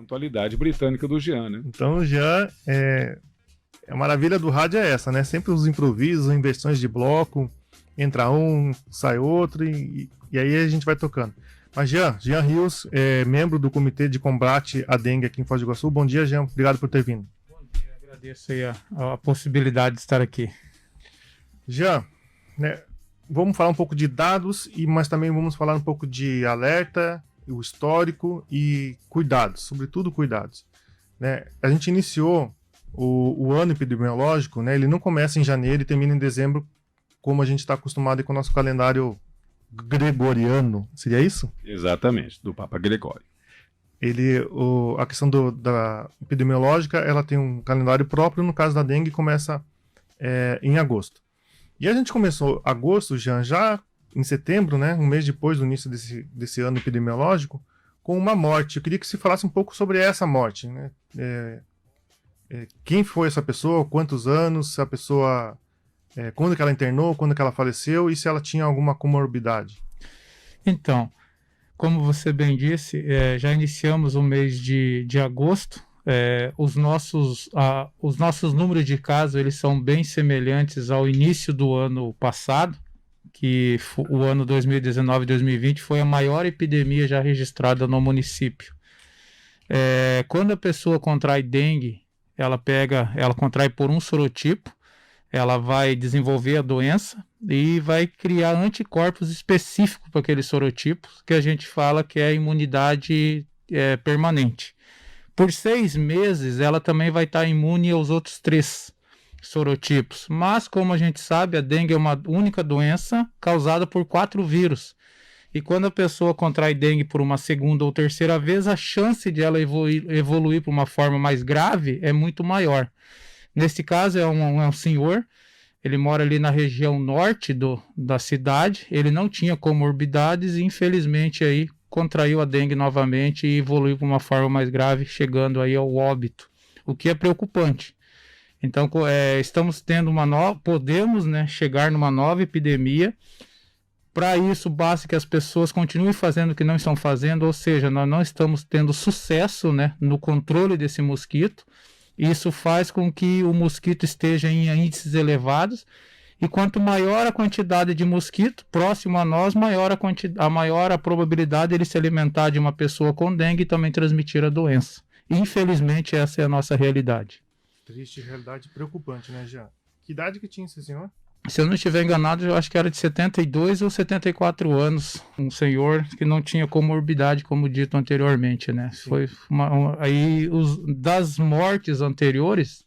Pontualidade britânica do Jean, né? Então o Jean, a maravilha do rádio é essa, né? Sempre os improvisos, inversões de bloco, entra um, sai outro e aí a gente vai tocando. Mas Jean Rios, membro do Comitê de Combate à Dengue aqui em Foz do Iguaçu. Bom dia, Jean. Obrigado por ter vindo. Bom dia, agradeço aí a possibilidade de estar aqui. Jean, né, vamos falar um pouco de dados, mas também vamos falar um pouco de alerta, o histórico e cuidados, sobretudo cuidados. Né? A gente iniciou o ano epidemiológico, né, ele não começa em janeiro e termina em dezembro, como a gente está acostumado com o nosso calendário gregoriano, seria isso? Exatamente, do Papa Gregório. A questão da epidemiológica, ela tem um calendário próprio, no caso da dengue começa em agosto. E a gente começou agosto já em setembro, né, um mês depois do início desse ano epidemiológico, com uma morte. Eu queria que você falasse um pouco sobre essa morte, né? Quem foi essa pessoa, quantos anos, se a pessoa, quando que ela internou, quando que ela faleceu e se ela tinha alguma comorbidade. Então, como você bem disse, já iniciamos o mês de agosto. Os nossos números de casos eles são bem semelhantes ao início do ano passado, que o ano 2019 e 2020 foi a maior epidemia já registrada no município. Quando a pessoa contrai dengue, ela contrai por um sorotipo, ela vai desenvolver a doença e vai criar anticorpos específicos para aquele sorotipo, que a gente fala que é a imunidade permanente. Por 6 meses, ela também vai estar imune aos outros 3 sorotipos. Mas, como a gente sabe, a dengue é uma única doença causada por 4 vírus. E quando a pessoa contrai dengue por uma segunda ou terceira vez, a chance de ela evoluir para uma forma mais grave é muito maior. Nesse caso, é um senhor, ele mora ali na região norte da cidade, ele não tinha comorbidades e, infelizmente, aí contraiu a dengue novamente e evoluiu para uma forma mais grave, chegando aí ao óbito, o que é preocupante. Então, estamos tendo podemos, né, chegar numa nova epidemia. Para isso, basta que as pessoas continuem fazendo o que não estão fazendo, ou seja, nós não estamos tendo sucesso, né, no controle desse mosquito. Isso faz com que o mosquito esteja em índices elevados, e quanto maior a quantidade de mosquito próximo a nós, maior a probabilidade de ele se alimentar de uma pessoa com dengue e também transmitir a doença. Infelizmente, essa é a nossa realidade. Triste realidade, preocupante, né, Jean? Que idade que tinha esse senhor? Se eu não estiver enganado, eu acho que era de 72 ou 74 anos. Um senhor que não tinha comorbidade, como dito anteriormente, né? Sim. Foi das mortes anteriores,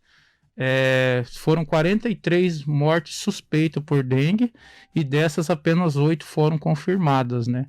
foram 43 mortes suspeitas por dengue, e dessas apenas 8 foram confirmadas, né?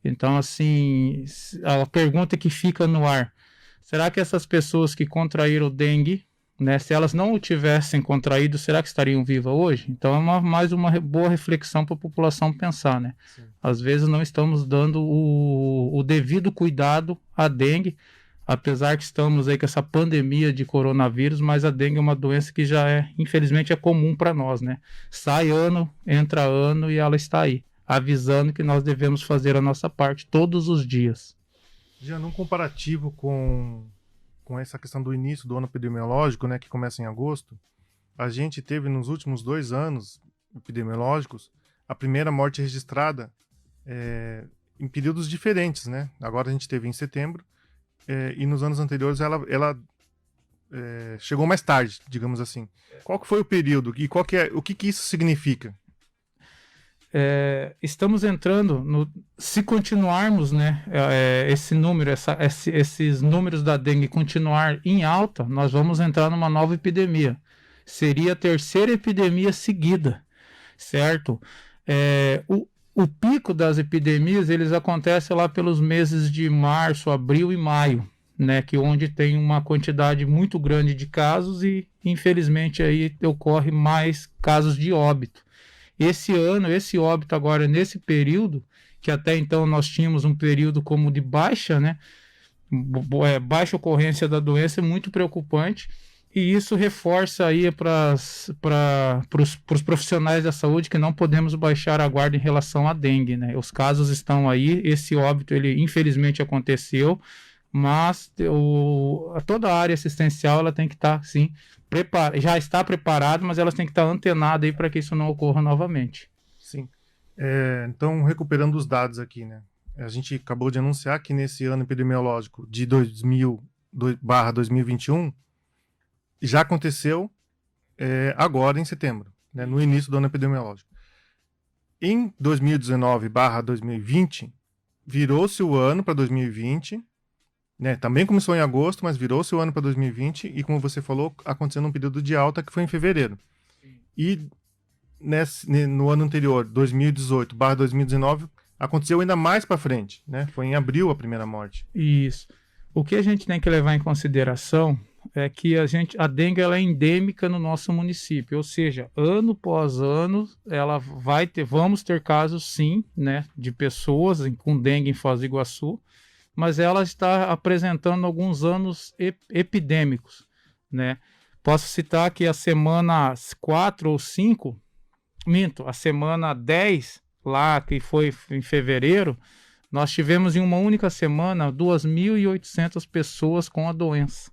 Então, assim, a pergunta que fica no ar: será que essas pessoas que contraíram dengue, né, se elas não o tivessem contraído, será que estariam vivas hoje? Então é mais uma boa reflexão para a população pensar, né? Sim. Às vezes não estamos dando o devido cuidado à dengue, apesar que estamos aí com essa pandemia de coronavírus, mas a dengue é uma doença que já infelizmente é comum para nós, né? Sai ano, entra ano e ela está aí, avisando que nós devemos fazer a nossa parte todos os dias. Já num comparativo com essa questão do início do ano epidemiológico, né, que começa em agosto, a gente teve nos últimos 2 anos epidemiológicos a primeira morte registrada em períodos diferentes, né? Agora a gente teve em setembro e nos anos anteriores ela chegou mais tarde, digamos assim. Qual que foi o período e o que isso significa? Estamos entrando se continuarmos, né, esse número, esses números da dengue continuar em alta, nós vamos entrar numa nova epidemia. Seria a 3ª epidemia seguida, certo? O pico das epidemias, eles acontecem lá pelos meses de março, abril e maio, né, que onde tem uma quantidade muito grande de casos e, infelizmente, aí ocorre mais casos de óbito. Esse óbito agora, nesse período, que até então nós tínhamos um período como de baixa, né? Baixa ocorrência da doença, é muito preocupante, e isso reforça aí para os profissionais da saúde que não podemos baixar a guarda em relação à dengue, né? Os casos estão aí, esse óbito, ele infelizmente aconteceu, mas toda a área assistencial ela tem que estar, sim, já está preparada, mas elas têm que estar antenadas aí para que isso não ocorra novamente. Sim. Então, recuperando os dados aqui, né? A gente acabou de anunciar que nesse ano epidemiológico de 2000/2021 já aconteceu agora em setembro, né? No início do ano epidemiológico. Em 2019/2020, virou-se o ano para 2020, né? Também começou em agosto, mas virou-se o ano para 2020 e, como você falou, acontecendo um período de alta que foi em fevereiro. E no ano anterior, 2018/2019, aconteceu ainda mais para frente, né? Foi em abril a primeira morte. Isso. O que a gente tem que levar em consideração é que a dengue ela é endêmica no nosso município, ou seja, ano após ano vamos ter casos sim, né, de pessoas com dengue em Foz do Iguaçu, mas ela está apresentando alguns anos epidêmicos, né? Posso citar que a semana 4 ou 5, a semana 10, lá que foi em fevereiro, nós tivemos em uma única semana 2.800 pessoas com a doença.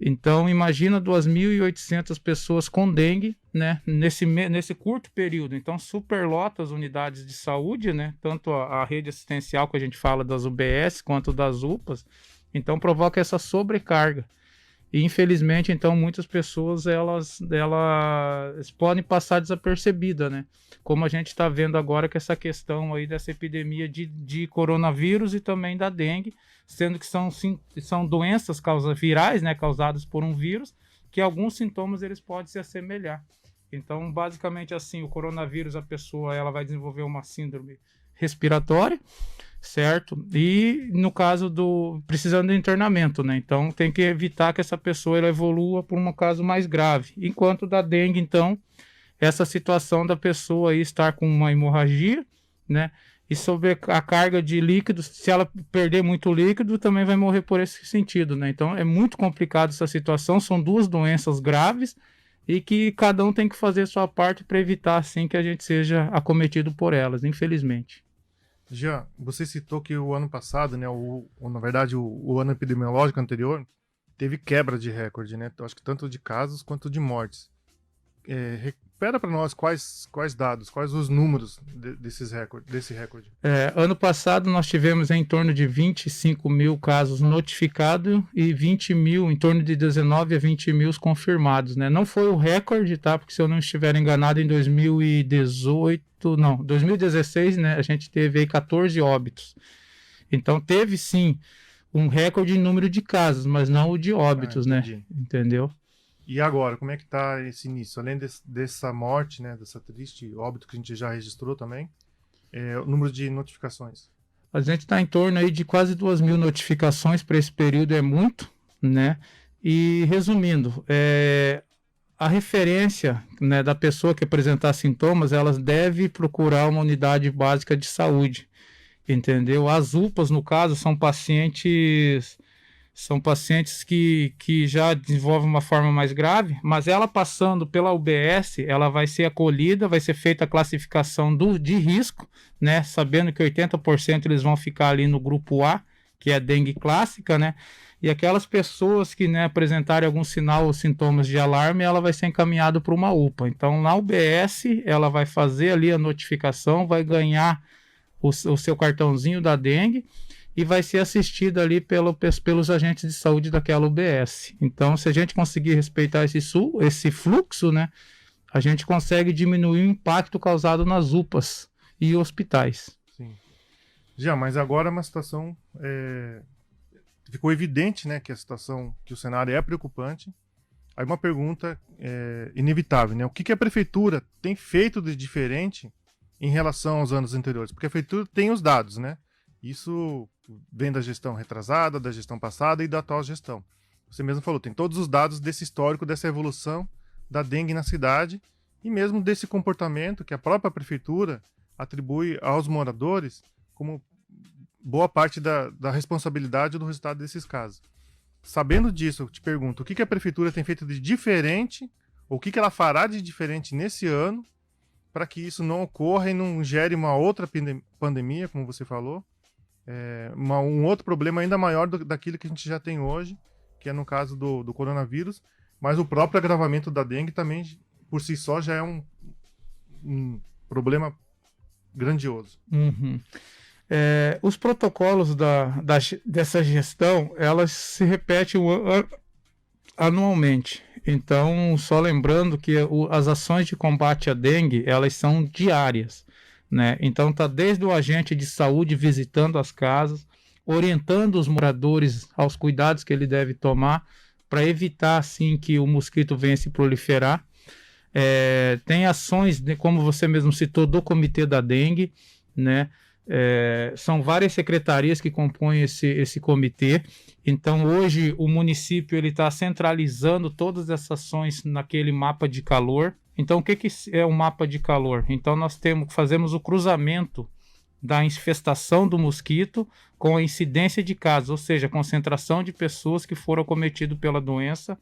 Então, imagina 2.800 pessoas com dengue, né, nesse curto período. Então, superlota as unidades de saúde, né, tanto a rede assistencial que a gente fala das UBS quanto das UPAs. Então, provoca essa sobrecarga. E, infelizmente, então, muitas pessoas elas podem passar desapercebidas, né? Como a gente está vendo agora com essa questão aí dessa epidemia de coronavírus e também da dengue, sendo que são doenças virais, né, causadas por um vírus, que alguns sintomas eles podem se assemelhar. Então, basicamente assim, o coronavírus, a pessoa ela vai desenvolver uma síndrome respiratória, certo? E no caso precisando de internamento, né? Então tem que evitar que essa pessoa ela evolua por um caso mais grave. Enquanto da dengue, então, essa situação da pessoa aí estar com uma hemorragia, né? E sobre a carga de líquido, se ela perder muito líquido, também vai morrer por esse sentido, né? Então é muito complicado essa situação, são duas doenças graves e que cada um tem que fazer a sua parte para evitar assim que a gente seja acometido por elas, infelizmente. Jean, você citou que o ano passado, né, na verdade o ano epidemiológico anterior, teve quebra de recorde, né? Acho que tanto de casos quanto de mortes. Recupera para nós quais dados, quais os números desse recorde. Ano passado nós tivemos em torno de 25 mil casos notificados e 20 mil, em torno de 19 a 20 mil confirmados, né? Não foi o recorde, tá? Porque se eu não estiver enganado, em 2016, né? A gente teve aí 14 óbitos. Então teve sim um recorde em número de casos, mas não o de óbitos, né? Entendeu? E agora, como é que está esse início? Além dessa morte, né, dessa triste óbito que a gente já registrou também, o número de notificações? A gente está em torno aí de quase 2.000 notificações para esse período, é muito, né? E resumindo, a referência, né, da pessoa que apresentar sintomas, elas deve procurar uma unidade básica de saúde, entendeu? As UPAs, no caso, são pacientes que já desenvolvem uma forma mais grave, mas ela passando pela UBS, ela vai ser acolhida, vai ser feita a classificação de risco, né? Sabendo que 80% eles vão ficar ali no grupo A, que é dengue clássica, né? E aquelas pessoas que, né, apresentarem algum sinal ou sintomas de alarme, ela vai ser encaminhada para uma UPA. Então, na UBS, ela vai fazer ali a notificação, vai ganhar o seu cartãozinho da dengue, e vai ser assistida ali pelos agentes de saúde daquela UBS. Então, se a gente conseguir respeitar esse fluxo, né, a gente consegue diminuir o impacto causado nas UPAs e hospitais. Sim. Já, mas agora é uma situação... Ficou evidente, né, que que o cenário é preocupante. Aí uma pergunta inevitável, né? O que a prefeitura tem feito de diferente em relação aos anos anteriores? Porque a prefeitura tem os dados, né? Isso vem da gestão retrasada, da gestão passada e da atual gestão. Você mesmo falou, tem todos os dados desse histórico, dessa evolução da dengue na cidade e mesmo desse comportamento que a própria prefeitura atribui aos moradores como boa parte da responsabilidade do resultado desses casos. Sabendo disso, eu te pergunto, o que a prefeitura tem feito de diferente, ou o que ela fará de diferente nesse ano para que isso não ocorra e não gere uma outra pandemia, como você falou, um outro problema ainda maior daquilo que a gente já tem hoje, que é no caso do coronavírus, mas o próprio agravamento da dengue também, por si só, já é um problema grandioso. Uhum. Os protocolos dessa gestão, elas se repetem anualmente. Então, só lembrando que as ações de combate à dengue, elas são diárias, né? Então, tá desde o agente de saúde visitando as casas, orientando os moradores aos cuidados que ele deve tomar para evitar, assim, que o mosquito venha se proliferar. Tem ações, como você mesmo citou, do Comitê da Dengue, né? São várias secretarias que compõem esse comitê. Então, hoje, o município está centralizando todas essas ações naquele mapa de calor. Então, o que é o mapa de calor? Então, nós fazemos o cruzamento da infestação do mosquito com a incidência de casos, ou seja, a concentração de pessoas que foram acometidas pela doença.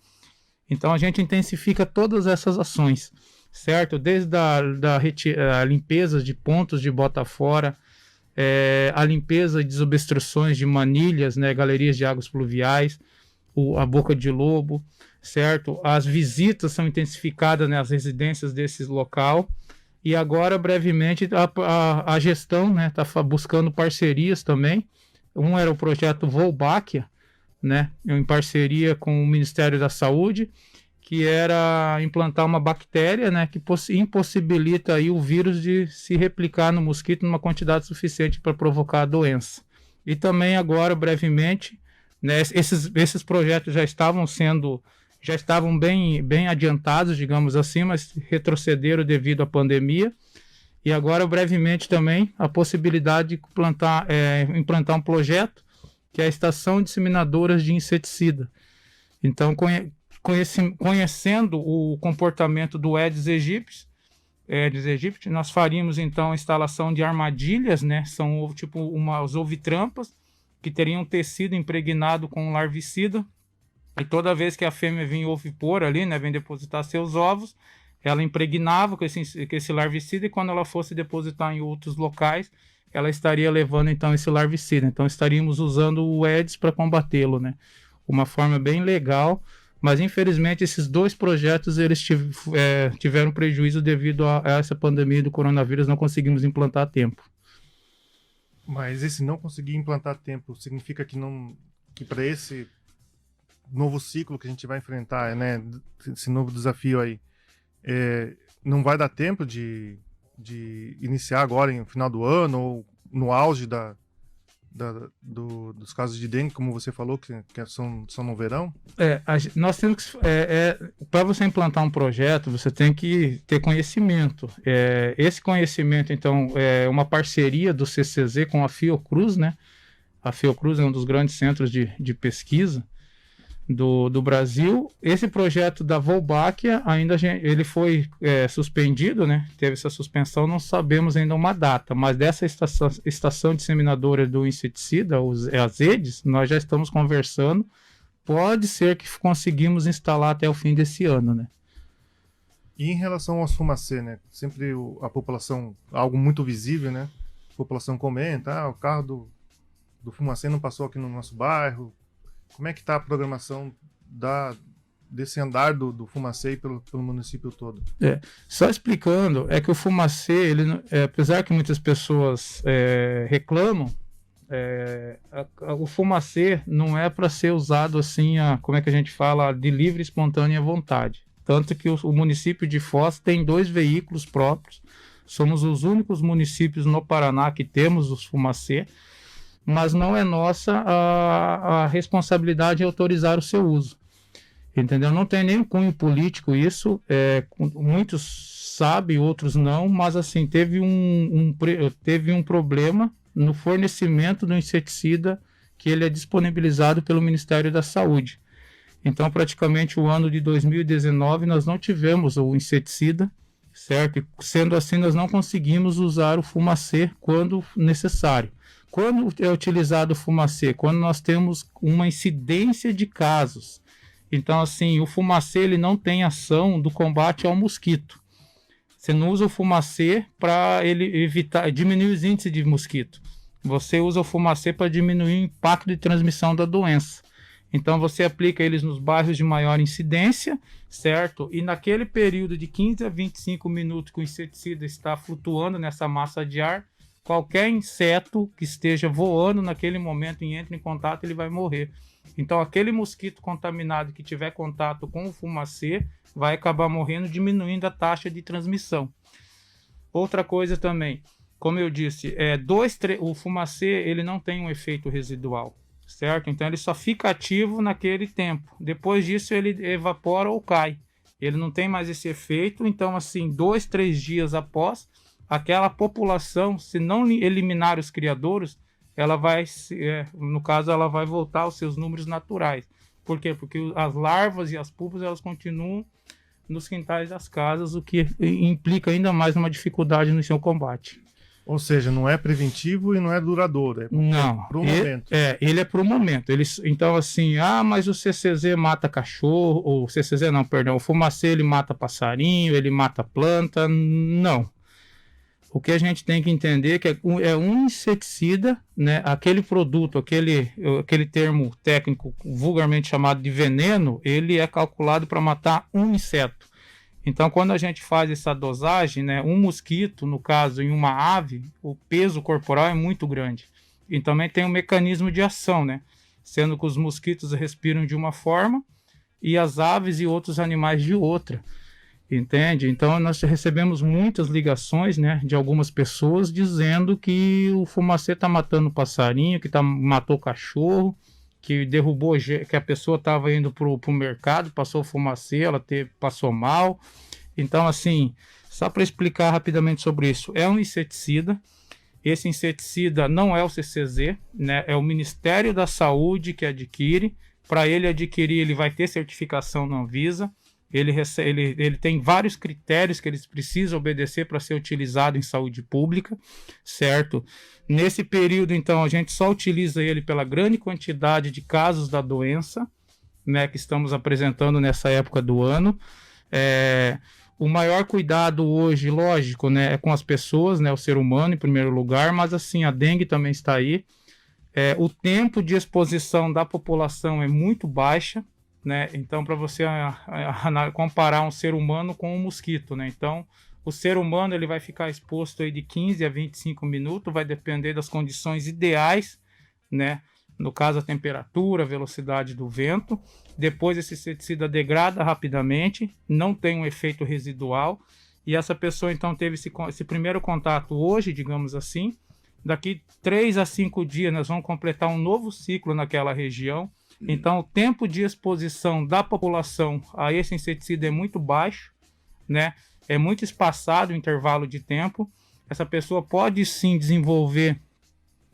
Então, a gente intensifica todas essas ações, certo? Desde a limpeza de pontos de bota fora, a limpeza de desobstruções de manilhas, né, galerias de águas pluviais, a boca de lobo, certo? As visitas são intensificadas nas residências desse local. E agora, brevemente, a gestão está buscando parcerias também. Um era o projeto Wolbachia, né, em parceria com o Ministério da Saúde, que era implantar uma bactéria, né, que impossibilita aí o vírus de se replicar no mosquito numa quantidade suficiente para provocar a doença. E também agora, brevemente, né, esses projetos já estavam bem adiantados, digamos assim, mas retrocederam devido à pandemia. E agora, brevemente, também a possibilidade de implantar um projeto que é a Estação Disseminadora de Inseticida. Então, conhecendo o comportamento do Aedes aegypti, nós faríamos então a instalação de armadilhas, né? São tipo umas ovitrampas que teriam tecido impregnado com um larvicida, e toda vez que a fêmea vinha ovipor ali, né, vem depositar seus ovos, ela impregnava com esse larvicida, e quando ela fosse depositar em outros locais, ela estaria levando então esse larvicida. Então estaríamos usando o Aedes para combatê-lo, né? Uma forma bem legal. Mas, infelizmente, esses dois projetos eles tiveram prejuízo devido a essa pandemia do coronavírus, não conseguimos implantar a tempo. Mas esse não conseguir implantar a tempo significa que para esse novo ciclo que a gente vai enfrentar, né, esse novo desafio aí, não vai dar tempo de iniciar agora no final do ano ou no auge dos casos de dengue, como você falou, que são no verão? Nós temos que... para você implantar um projeto, você tem que ter conhecimento. Esse conhecimento, então, é uma parceria do CCZ com a Fiocruz, né? A Fiocruz é um dos grandes centros de pesquisa do Brasil. Esse projeto da Wolbachia ele foi suspendido, né? Teve essa suspensão, não sabemos ainda uma data, mas dessa estação disseminadora do inseticida, as EDES, nós já estamos conversando. Pode ser que conseguimos instalar até o fim desse ano, né? E em relação aos fumacê, né? Sempre a população, algo muito visível, né? A população comenta, o carro do fumacê não passou aqui no nosso bairro. Como é que está a programação desse andar do fumacê pelo município todo? Só explicando, que o fumacê, apesar que muitas pessoas reclamam, o fumacê não é para ser usado assim, como é que a gente fala, de livre e espontânea vontade. Tanto que o município de Foz tem 2 veículos próprios. Somos os únicos municípios no Paraná que temos os fumacê, mas não é nossa a responsabilidade de autorizar o seu uso. Entendeu? Não tem nenhum cunho político isso, muitos sabem, outros não, mas assim, teve um problema no fornecimento do inseticida que ele é disponibilizado pelo Ministério da Saúde. Então, praticamente o ano de 2019 nós não tivemos o inseticida, certo? E, sendo assim, nós não conseguimos usar o fumacê quando necessário. Quando é utilizado o fumacê? Quando nós temos uma incidência de casos. Então, assim, o fumacê ele não tem ação do combate ao mosquito. Você não usa o fumacê para ele diminuir os índices de mosquito. você usa o fumacê para diminuir o impacto de transmissão da doença. Então você aplica eles nos bairros de maior incidência, certo? E naquele período de 15 a 25 minutos que o inseticida está flutuando nessa massa de ar, qualquer inseto que esteja voando naquele momento e entre em contato, ele vai morrer. Então aquele mosquito contaminado que tiver contato com o fumacê vai acabar morrendo, diminuindo a taxa de transmissão. Outra coisa também, como eu disse, o fumacê ele não tem um efeito residual. Certo? Então ele só fica ativo naquele tempo. Depois disso ele evapora ou cai. Ele não tem mais esse efeito. Então, assim, 2, 3 dias após, aquela população, se não eliminar os criadouros, ela vai, no caso, ela vai voltar aos seus números naturais. Por quê? Porque as larvas e as pupas, elas continuam nos quintais das casas, o que implica ainda mais uma dificuldade no seu combate. Ou seja, não é preventivo e não é duradouro. Não. Para o momento. Ele é para o momento. Então, assim, mas o CCZ mata cachorro, ou CCZ não, perdão, o fumacê ele mata passarinho, ele mata planta. Não. O que a gente tem que entender é que é um inseticida, né? Aquele produto, aquele termo técnico vulgarmente chamado de veneno, ele é calculado para matar um inseto. Então, quando a gente faz essa dosagem, né, um mosquito, no caso, em uma ave, o peso corporal é muito grande. E também tem um mecanismo de ação, né? Sendo que os mosquitos respiram de uma forma e as aves e outros animais de outra. Entende? Então, nós recebemos muitas ligações, né, de algumas pessoas dizendo que o fumacê está matando passarinho, que matou cachorro, que derrubou, que a pessoa estava indo para o mercado, passou fumacê, ela passou mal. Então, assim, só para explicar rapidamente sobre isso, é um inseticida. Esse inseticida não é o CCZ, né? É o Ministério da Saúde que adquire. Para ele adquirir, ele vai ter certificação na Anvisa. Ele tem vários critérios que eles precisam obedecer para ser utilizado em saúde pública, certo? Nesse período, então, a gente só utiliza ele pela grande quantidade de casos da doença, né, que estamos apresentando nessa época do ano. O maior cuidado hoje, lógico, né, é com as pessoas, né, o ser humano em primeiro lugar, mas assim, a dengue também está aí. O tempo de exposição da população é muito baixa, né? Então, para você comparar um ser humano com um mosquito, né? Então, o ser humano ele vai ficar exposto aí de 15 a 25 minutos, vai depender das condições ideais, né? No caso, a temperatura, a velocidade do vento. Depois, esse inseticida degrada rapidamente, não tem um efeito residual. E essa pessoa, então, teve esse primeiro contato hoje, digamos assim. Daqui 3 a 5 dias, nós vamos completar um novo ciclo naquela região. Então, o tempo de exposição da população a esse inseticida é muito baixo, né? É muito espaçado o intervalo de tempo. Essa pessoa pode sim desenvolver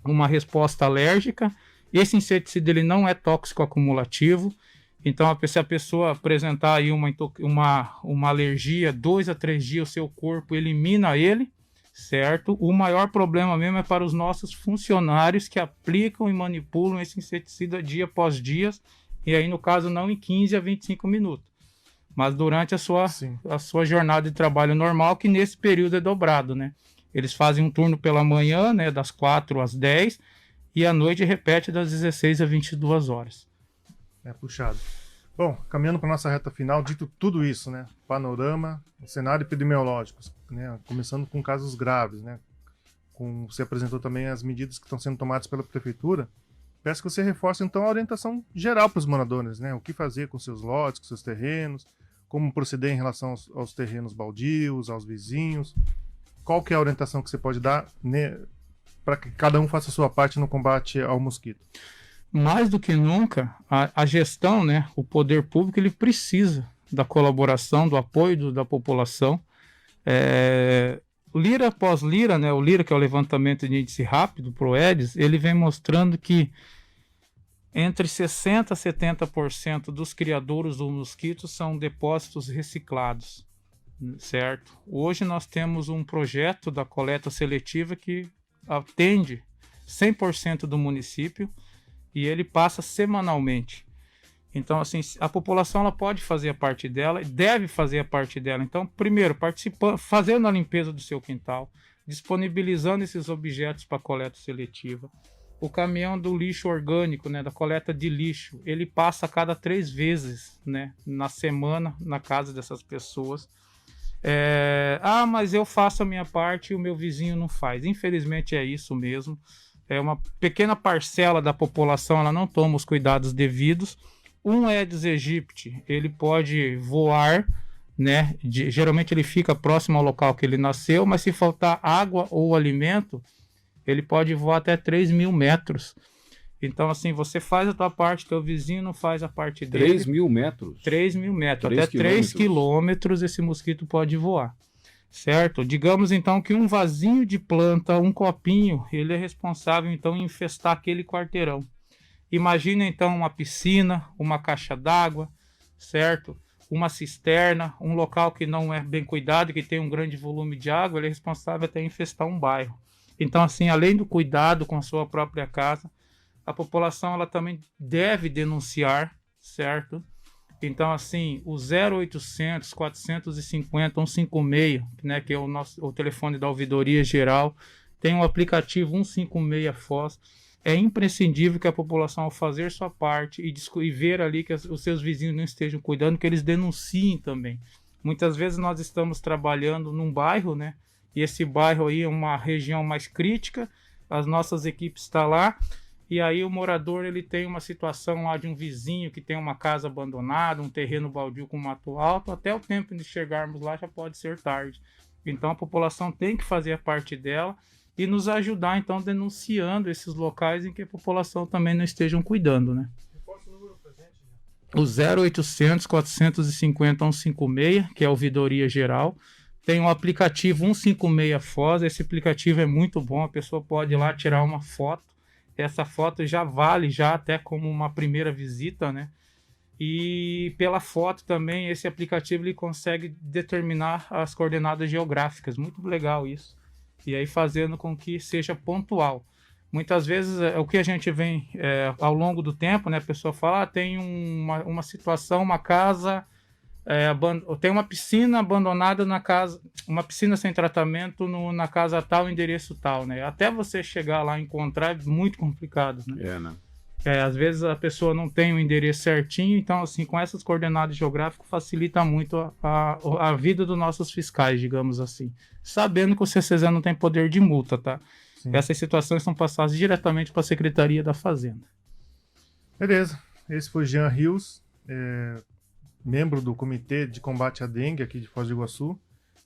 uma resposta alérgica. Esse inseticida ele não é tóxico acumulativo. Então, se a pessoa apresentar aí uma alergia, 2 a 3 dias, o seu corpo elimina ele, certo? O maior problema mesmo é para os nossos funcionários que aplicam e manipulam esse inseticida dia após dia, e aí no caso não em 15 a 25 minutos, mas durante a sua jornada de trabalho normal, que nesse período é dobrado, né? Eles fazem um turno pela manhã, né, das 4 às 10, e à noite repete das 16 às 22 horas. É puxado. Bom, caminhando para nossa reta final, dito tudo isso, né? Panorama, cenário epidemiológico, né? Começando com casos graves, né? Você apresentou também as medidas que estão sendo tomadas pela prefeitura. Peço que você reforce, então, a orientação geral para os moradores, né? O que fazer com seus lotes, com seus terrenos, como proceder em relação aos terrenos baldios, aos vizinhos. Qual que é a orientação que você pode dar, né, para que cada um faça a sua parte no combate ao mosquito? Mais do que nunca, a gestão, né, o poder público, ele precisa da colaboração, do apoio da população. Lira após Lira, né, o Lira, que é o levantamento de índice rápido, ProEdis, ele vem mostrando que entre 60% a 70% dos criadouros do mosquito são depósitos reciclados, certo? Hoje nós temos um projeto da coleta seletiva que atende 100% do município, e ele passa semanalmente. Então, assim, a população ela pode fazer a parte dela e deve fazer a parte dela. Então, primeiro, fazendo a limpeza do seu quintal, disponibilizando esses objetos para coleta seletiva. O caminhão do lixo orgânico, né, da coleta de lixo, ele passa a cada 3 vezes, né, na semana na casa dessas pessoas. Mas eu faço a minha parte e o meu vizinho não faz. Infelizmente é isso mesmo. É uma pequena parcela da população, ela não toma os cuidados devidos. Um Aedes aegypti, ele pode voar, né? Geralmente ele fica próximo ao local que ele nasceu, mas se faltar água ou alimento, ele pode voar até 3.000 metros. Então, assim, você faz a tua parte, teu vizinho não faz a parte dele. 3.000 metros? 3.000 metros. Até 3 quilômetros esse mosquito pode voar. Certo? Digamos, então, que um vasinho de planta, um copinho, ele é responsável, então, em infestar aquele quarteirão. Imagina, então, uma piscina, uma caixa d'água, certo? Uma cisterna, um local que não é bem cuidado, que tem um grande volume de água, ele é responsável até infestar um bairro. Então, assim, além do cuidado com a sua própria casa, a população ela também deve denunciar, certo? Então, assim, o 0800 450 156, né, que é o telefone da Ouvidoria Geral, tem o aplicativo 156 FOS. É imprescindível que a população, ao fazer sua parte e ver ali que os seus vizinhos não estejam cuidando, que eles denunciem também. Muitas vezes nós estamos trabalhando num bairro, né? E esse bairro aí é uma região mais crítica, as nossas equipes estão lá, e aí o morador ele tem uma situação lá de um vizinho que tem uma casa abandonada, um terreno baldio com mato alto, até o tempo de chegarmos lá já pode ser tarde. Então a população tem que fazer a parte dela e nos ajudar então denunciando esses locais em que a população também não estejam cuidando, né? O 0800 450 156, que é a Ouvidoria Geral. Tem o aplicativo 156 FOS, esse aplicativo é muito bom, a pessoa pode ir lá tirar uma foto, essa foto já vale já até como uma primeira visita, né? E pela foto também, esse aplicativo ele consegue determinar as coordenadas geográficas, muito legal isso, e aí fazendo com que seja pontual. Muitas vezes o que a gente vem ao longo do tempo, né? A pessoa fala, tem uma situação, uma casa... tem uma piscina abandonada na casa, uma piscina sem tratamento na casa tal, endereço tal, né? Até você chegar lá e encontrar é muito complicado, né? Né? Às vezes a pessoa não tem o endereço certinho, então assim, com essas coordenadas geográficas facilita muito a vida dos nossos fiscais, digamos assim. Sabendo que o CCZ não tem poder de multa, tá? Sim. Essas situações são passadas diretamente para a Secretaria da Fazenda. Beleza. Esse foi Jean Rios, membro do Comitê de Combate à Dengue aqui de Foz do Iguaçu,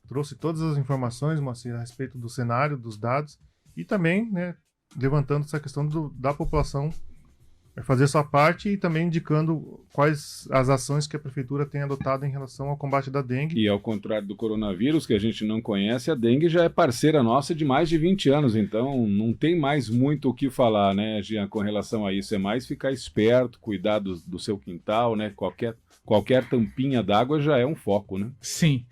trouxe todas as informações, Moacir, a respeito do cenário, dos dados, e também, né, levantando essa questão da população fazer sua parte e também indicando quais as ações que a Prefeitura tem adotado em relação ao combate da dengue. E ao contrário do coronavírus, que a gente não conhece, a dengue já é parceira nossa de mais de 20 anos, então não tem mais muito o que falar, né, Jean, com relação a isso. É mais ficar esperto, cuidar do seu quintal, né, qualquer tampinha d'água já é um foco, né? Sim.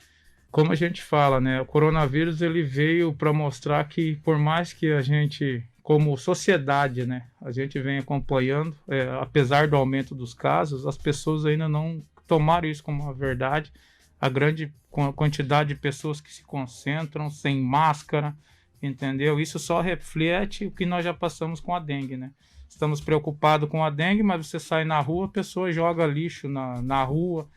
Como a gente fala, né, o coronavírus ele veio para mostrar que por mais que a gente, como sociedade, né, a gente vem acompanhando, apesar do aumento dos casos, as pessoas ainda não tomaram isso como uma verdade. A grande quantidade de pessoas que se concentram sem máscara, entendeu? Isso só reflete o que nós já passamos com a dengue, né? Estamos preocupados com a dengue, mas você sai na rua, a pessoa joga lixo na rua.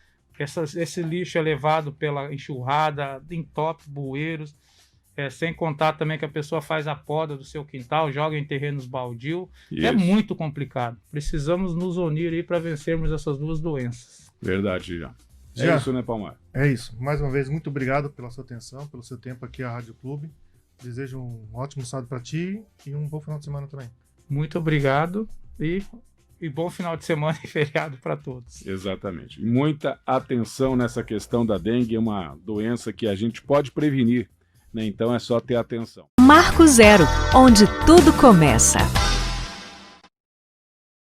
Esse lixo é levado pela enxurrada, entope bueiros, sem contar também que a pessoa faz a poda do seu quintal, joga em terrenos baldio. Isso. É muito complicado. Precisamos nos unir aí para vencermos essas duas doenças. Verdade, já. É isso, né, Palmar? É isso. Mais uma vez, muito obrigado pela sua atenção, pelo seu tempo aqui à Rádio Clube. Desejo um ótimo sábado para ti e um bom final de semana também. Muito obrigado e bom final de semana e feriado para todos. Exatamente. Muita atenção nessa questão da dengue, é uma doença que a gente pode prevenir, né? Então é só ter atenção. Marco Zero, onde tudo começa.